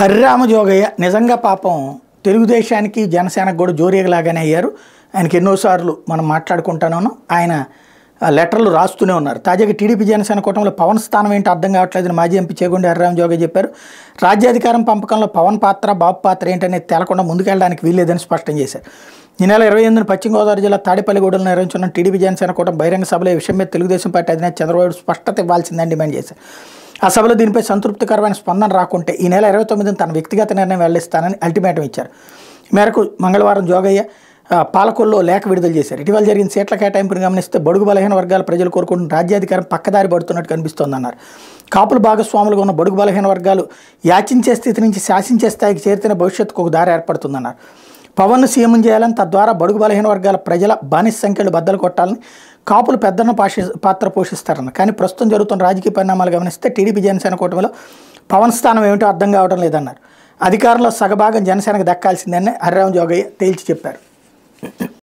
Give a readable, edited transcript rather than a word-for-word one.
హరిరామ జోగయ్య నిజంగా పాపం తెలుగుదేశానికి జనసేనకు కూడా జోరీగలాగానే అయ్యారు. ఆయనకి ఎన్నోసార్లు మనం మాట్లాడుకుంటాను. ఆయన లెటర్లు రాస్తూనే ఉన్నారు. తాజాగా టీడీపీ జనసేన కూటమిలో పవన్ స్థానం ఏంటో అర్థం కావట్లేదని మాజీ ఎంపీ చేగొండి హరిరామ జోగయ్య చెప్పారు. రాజ్యాధికారం పంపకంలో పవన్ పాత్ర, బాబు పాత్ర ఏంటనేది తేలకుండా ముందుకెళ్ళడానికి వీల్లేదని స్పష్టం చేశారు. ఈ నెల 28న పశ్చిమ గోదావరి జిల్లా తాడేపల్లిగూడలో నిర్వహించిన టీడీపీ జనసేన కూటమి బహిరంగ సభలో ఈ విషయం మీద తెలుగుదేశం పార్టీ అధినేత చంద్రబాబు స్పష్టత ఇవ్వాల్సిందని డిమాండ్ చేశారు. ఆ సభలో దీనిపై సంతృప్తికరమైన స్పందన రాకుంటే ఈ నెల 29న తన వ్యక్తిగత నిర్ణయం వెల్లడిస్తానని అల్టిమేటం ఇచ్చారు. ఈ మేరకు మంగళవారం జోగయ్య పాలకొల్లో లేఖ విడుదల చేశారు. ఇటీవల జరిగిన సీట్ల కేటాయింపును గమనిస్తే బడుగు బలహీన వర్గాల ప్రజలు కోరుకుంటున్న రాజ్యాధికారం పక్కదారి పడుతున్నట్టు కనిపిస్తోందన్నారు. కాపులు భాగస్వాములుగా ఉన్న బడుగు బలహీన వర్గాలు యాచించే స్థితి నుంచి శాసించే స్థాయికి చేరితేనే భవిష్యత్తుకు ఒక దారి ఏర్పడుతుందన్నారు. పవన్ను సీఎం చేయాలని, తద్వారా బడుగు బలహీన వర్గాల ప్రజల బానిస సంఖ్యలు బద్దలు కొట్టాలని కాపులు పెద్దన్న పాత్ర పోషిస్తారన్నారు. కానీ ప్రస్తుతం జరుగుతున్న రాజకీయ పరిణామాలు గమనిస్తే టీడీపీ జనసేన కూటమిలో పవన్ స్థానం ఏమిటో అర్థం కావడం లేదన్నారు. అధికారంలో సగభాగం జనసేనకు దక్కాల్సిందని హరిరామ జోగయ్య తేల్చి చెప్పారు.